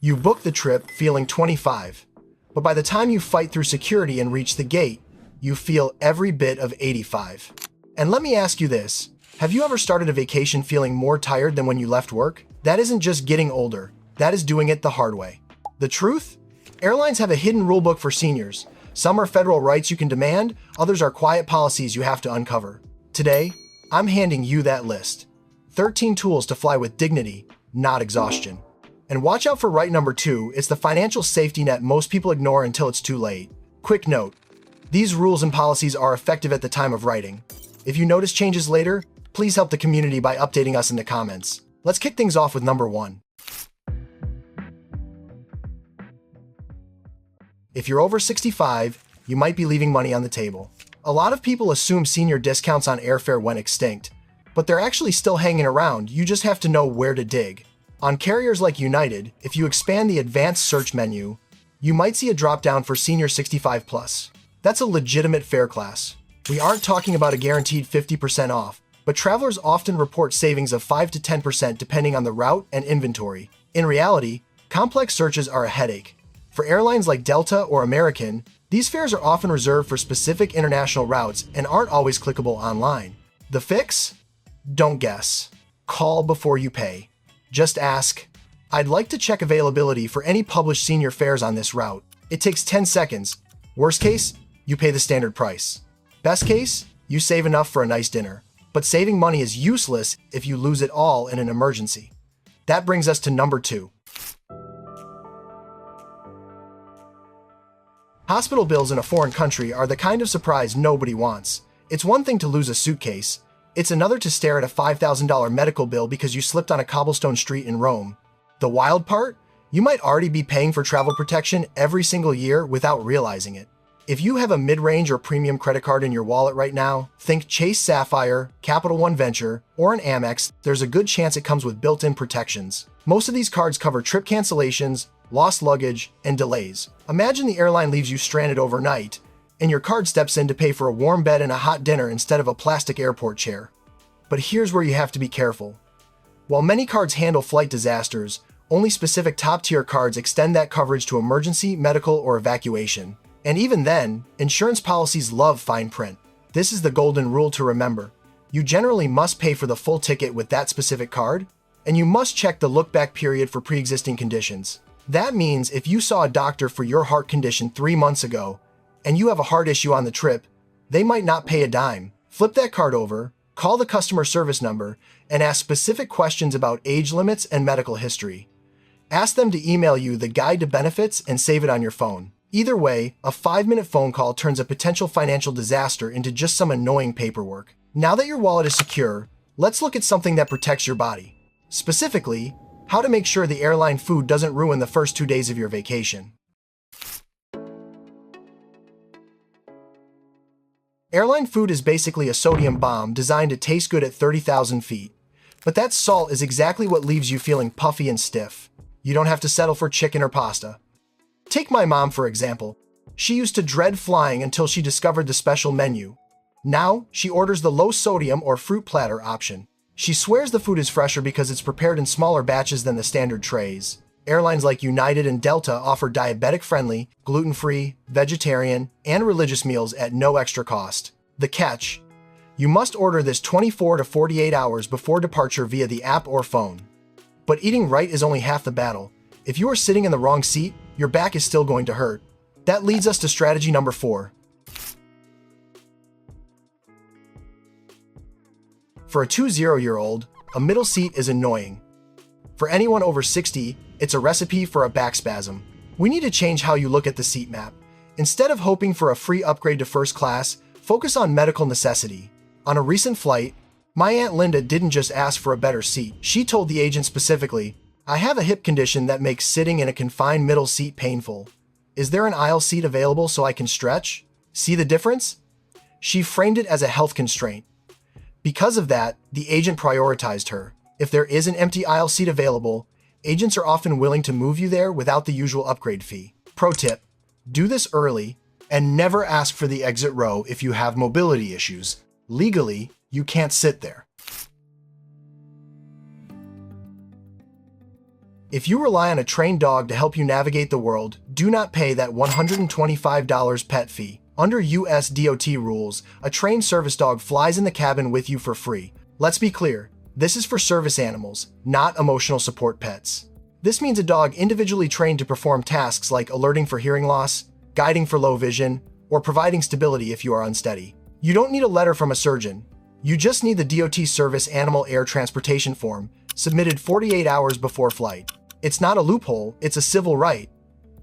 You book the trip feeling 25, but by the time you fight through security and reach the gate, you feel every bit of 85. And let me ask you this, have you ever started a vacation feeling more tired than when you left work? That isn't just getting older, that is doing it the hard way. The truth? Airlines have a hidden rulebook for seniors. Some are federal rights you can demand, others are quiet policies you have to uncover. Today, I'm handing you that list. 13 tools to fly with dignity, not exhaustion. And watch out for right number 2, it's the financial safety net most people ignore until it's too late. Quick note, these rules and policies are effective at the time of writing. If you notice changes later, please help the community by updating us in the comments. Let's kick things off with number 1. If you're over 65, you might be leaving money on the table. A lot of people assume senior discounts on airfare went extinct, but they're actually still hanging around, you just have to know where to dig. On carriers like United, if you expand the advanced search menu, you might see a drop-down for senior 65 plus. That's a legitimate fare class. We aren't talking about a guaranteed 50% off, but travelers often report savings of 5 to 10% depending on the route and inventory. In reality, complex searches are a headache. For airlines like Delta or American, these fares are often reserved for specific international routes and aren't always clickable online. The fix? Don't guess. Call before you pay. Just ask, "I'd like to check availability for any published senior fares on this route." It takes 10 seconds. Worst case, you pay the standard price. Best case, you save enough for a nice dinner. But saving money is useless if you lose it all in an emergency. That brings us to number 2. Hospital bills in a foreign country are the kind of surprise nobody wants. It's one thing to lose a suitcase. It's another to stare at a $5,000 medical bill because you slipped on a cobblestone street in Rome. The wild part? You might already be paying for travel protection every single year without realizing it. If you have a mid-range or premium credit card in your wallet right now, think Chase Sapphire, Capital One Venture, or an Amex, there's a good chance it comes with built-in protections. Most of these cards cover trip cancellations, lost luggage, and delays. Imagine the airline leaves you stranded overnight, and your card steps in to pay for a warm bed and a hot dinner instead of a plastic airport chair. But here's where you have to be careful. While many cards handle flight disasters, only specific top-tier cards extend that coverage to emergency, medical, or evacuation. And even then, insurance policies love fine print. This is the golden rule to remember. You generally must pay for the full ticket with that specific card, and you must check the look-back period for pre-existing conditions. That means if you saw a doctor for your heart condition 3 months ago, and you have a heart issue on the trip, they might not pay a dime. Flip that card over, call the customer service number, and ask specific questions about age limits and medical history. Ask them to email you the guide to benefits and save it on your phone. Either way, a 5-minute phone call turns a potential financial disaster into just some annoying paperwork. Now that your wallet is secure, let's look at something that protects your body. Specifically, how to make sure the airline food doesn't ruin the first 2 days of your vacation. Airline food is basically a sodium bomb designed to taste good at 30,000 feet. But that salt is exactly what leaves you feeling puffy and stiff. You don't have to settle for chicken or pasta. Take my mom, for example. She used to dread flying until she discovered the special menu. Now, she orders the low-sodium or fruit platter option. She swears the food is fresher because it's prepared in smaller batches than the standard trays. Airlines like United and Delta offer diabetic-friendly, gluten-free, vegetarian, and religious meals at no extra cost. The catch: you must order this 24 to 48 hours before departure via the app or phone. But eating right is only half the battle. If you are sitting in the wrong seat, your back is still going to hurt. That leads us to strategy number 4. For a 20-year-old, a middle seat is annoying. For anyone over 60, it's a recipe for a back spasm. We need to change how you look at the seat map. Instead of hoping for a free upgrade to first class, focus on medical necessity. On a recent flight, my Aunt Linda didn't just ask for a better seat. She told the agent specifically, "I have a hip condition that makes sitting in a confined middle seat painful. Is there an aisle seat available so I can stretch?" See the difference? She framed it as a health constraint. Because of that, the agent prioritized her. If there is an empty aisle seat available, agents are often willing to move you there without the usual upgrade fee. Pro tip: do this early and never ask for the exit row if you have mobility issues. Legally, you can't sit there. If you rely on a trained dog to help you navigate the world, do not pay that $125 pet fee. Under US DOT rules, a trained service dog flies in the cabin with you for free. Let's be clear, this is for service animals, not emotional support pets. This means a dog individually trained to perform tasks like alerting for hearing loss, guiding for low vision, or providing stability if you are unsteady. You don't need a letter from a surgeon. You just need the DOT Service Animal Air Transportation Form, submitted 48 hours before flight. It's not a loophole, it's a civil right.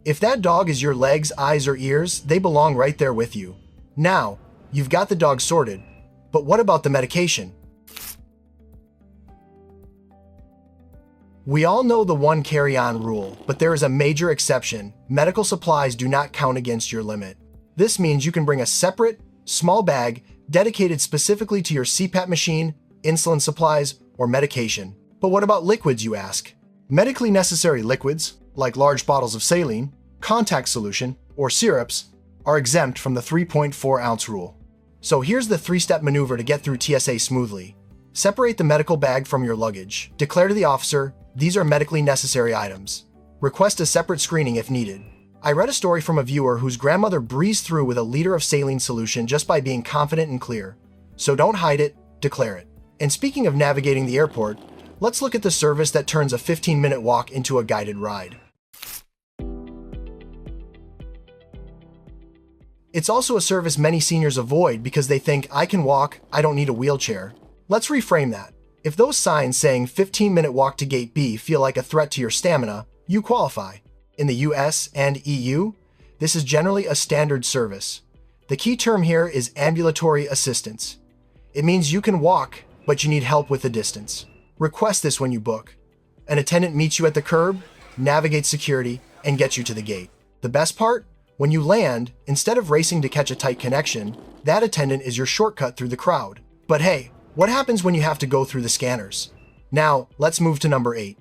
If that dog is your legs, eyes, or ears, they belong right there with you. Now, you've got the dog sorted, but what about the medication? We all know the one carry-on rule, but there is a major exception. Medical supplies do not count against your limit. This means you can bring a separate, small bag dedicated specifically to your CPAP machine, insulin supplies, or medication. But what about liquids, you ask? Medically necessary liquids, like large bottles of saline, contact solution, or syrups, are exempt from the 3.4-ounce rule. So here's the 3-step maneuver to get through TSA smoothly. Separate the medical bag from your luggage. Declare to the officer, these are medically necessary items. Request a separate screening if needed. I read a story from a viewer whose grandmother breezed through with a liter of saline solution just by being confident and clear. So don't hide it, declare it. And speaking of navigating the airport, let's look at the service that turns a 15-minute walk into a guided ride. It's also a service many seniors avoid because they think, I can walk, I don't need a wheelchair. Let's reframe that. If those signs saying 15-minute walk to gate B feel like a threat to your stamina, you qualify. In the US and EU, this is generally a standard service. The key term here is ambulatory assistance. It means you can walk, but you need help with the distance. Request this when you book. An attendant meets you at the curb, navigates security, and gets you to the gate. The best part? When you land, instead of racing to catch a tight connection, that attendant is your shortcut through the crowd. But hey, what happens when you have to go through the scanners? Now, let's move to number 8.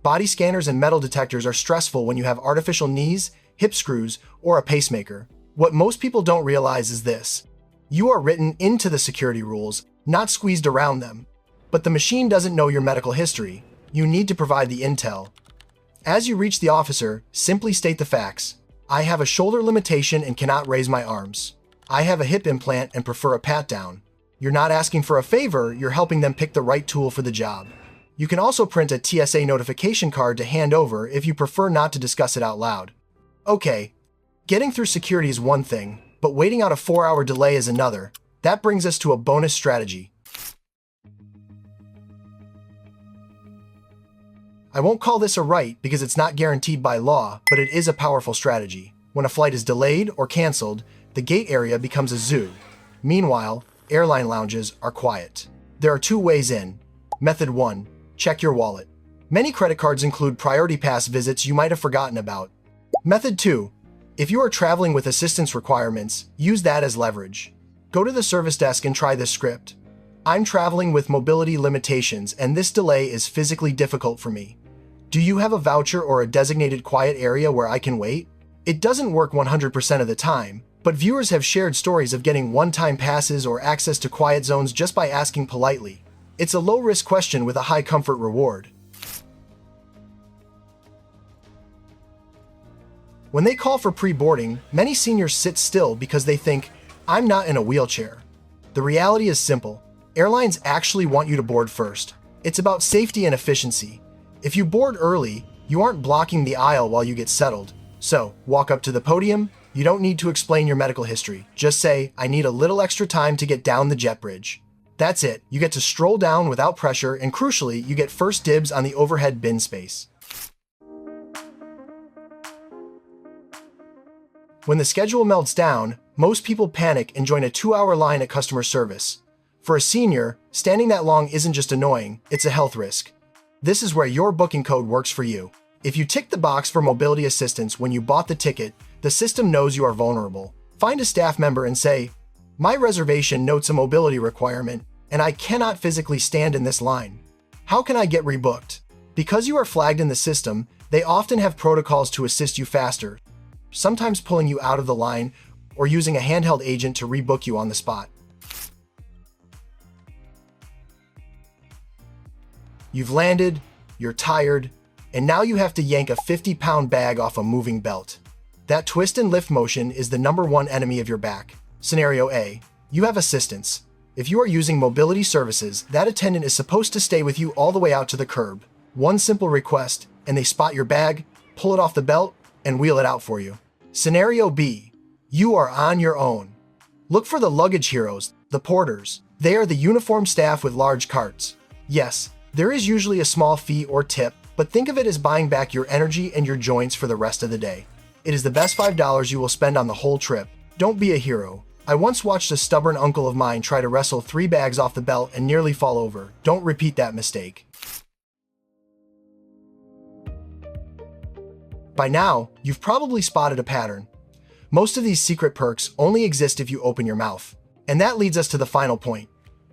Body scanners and metal detectors are stressful when you have artificial knees, hip screws, or a pacemaker. What most people don't realize is this. You are written into the security rules, not squeezed around them. But the machine doesn't know your medical history. You need to provide the intel. As you reach the officer, simply state the facts. I have a shoulder limitation and cannot raise my arms. I have a hip implant and prefer a pat-down. You're not asking for a favor, you're helping them pick the right tool for the job. You can also print a TSA notification card to hand over if you prefer not to discuss it out loud. Okay, getting through security is one thing, but waiting out a 4-hour delay is another. That brings us to a bonus strategy. I won't call this a right because it's not guaranteed by law, but it is a powerful strategy. When a flight is delayed or canceled, the gate area becomes a zoo. Meanwhile, airline lounges are quiet. There are 2 ways in. Method 1. Check your wallet. Many credit cards include priority pass visits you might have forgotten about. Method 2. If you are traveling with assistance requirements, use that as leverage. Go to the service desk and try this script. I'm traveling with mobility limitations and this delay is physically difficult for me. Do you have a voucher or a designated quiet area where I can wait? It doesn't work 100% of the time, but viewers have shared stories of getting one-time passes or access to quiet zones just by asking politely. It's a low-risk question with a high-comfort reward. When they call for pre-boarding, many seniors sit still because they think, I'm not in a wheelchair. The reality is simple. Airlines actually want you to board first. It's about safety and efficiency. If you board early, you aren't blocking the aisle while you get settled. So, walk up to the podium. You don't need to explain your medical history. Just say, I need a little extra time to get down the jet bridge. That's it. You get to stroll down without pressure, and crucially, you get first dibs on the overhead bin space. When the schedule melts down, most people panic and join a 2-hour line at customer service. For a senior, standing that long isn't just annoying, it's a health risk. This is where your booking code works for you. If you tick the box for mobility assistance when you bought the ticket, the system knows you are vulnerable. Find a staff member and say, my reservation notes a mobility requirement, and I cannot physically stand in this line. How can I get rebooked? Because you are flagged in the system, they often have protocols to assist you faster, sometimes pulling you out of the line or using a handheld agent to rebook you on the spot. You've landed, you're tired, and now you have to yank a 50-pound bag off a moving belt. That twist and lift motion is the number one enemy of your back. Scenario A. You have assistance. If you are using mobility services, that attendant is supposed to stay with you all the way out to the curb. One simple request, and they spot your bag, pull it off the belt, and wheel it out for you. Scenario B. You are on your own. Look for the luggage heroes, the porters. They are the uniformed staff with large carts. Yes, there is usually a small fee or tip, but think of it as buying back your energy and your joints for the rest of the day. It is the best $5 you will spend on the whole trip. Don't be a hero. I once watched a stubborn uncle of mine try to wrestle 3 bags off the belt and nearly fall over. Don't repeat that mistake. By now, you've probably spotted a pattern. Most of these secret perks only exist if you open your mouth. And that leads us to the final point.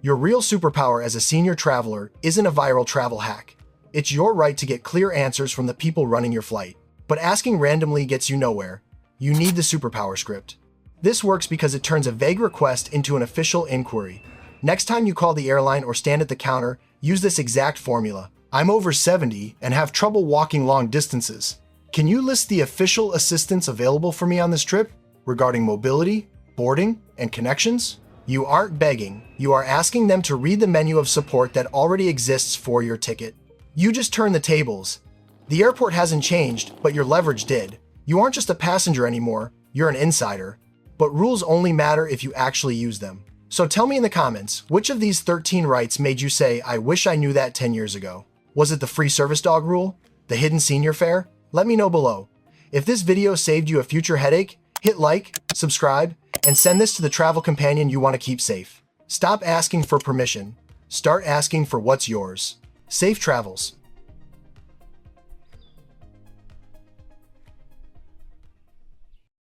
Your real superpower as a senior traveler isn't a viral travel hack. It's your right to get clear answers from the people running your flight. But asking randomly gets you nowhere. You need the superpower script. This works because it turns a vague request into an official inquiry. Next time you call the airline or stand at the counter, use this exact formula. I'm over 70 and have trouble walking long distances. Can you list the official assistance available for me on this trip regarding mobility, boarding, and connections? You aren't begging. You are asking them to read the menu of support that already exists for your ticket. You just turn the tables. The airport hasn't changed, but your leverage did. You aren't just a passenger anymore, you're an insider. But rules only matter if you actually use them. So tell me in the comments, which of these 13 rights made you say, I wish I knew that 10 years ago? Was it the free service dog rule? The hidden senior fare? Let me know below. If this video saved you a future headache, hit like, subscribe, and send this to the travel companion you want to keep safe. Stop asking for permission. Start asking for what's yours. Safe travels.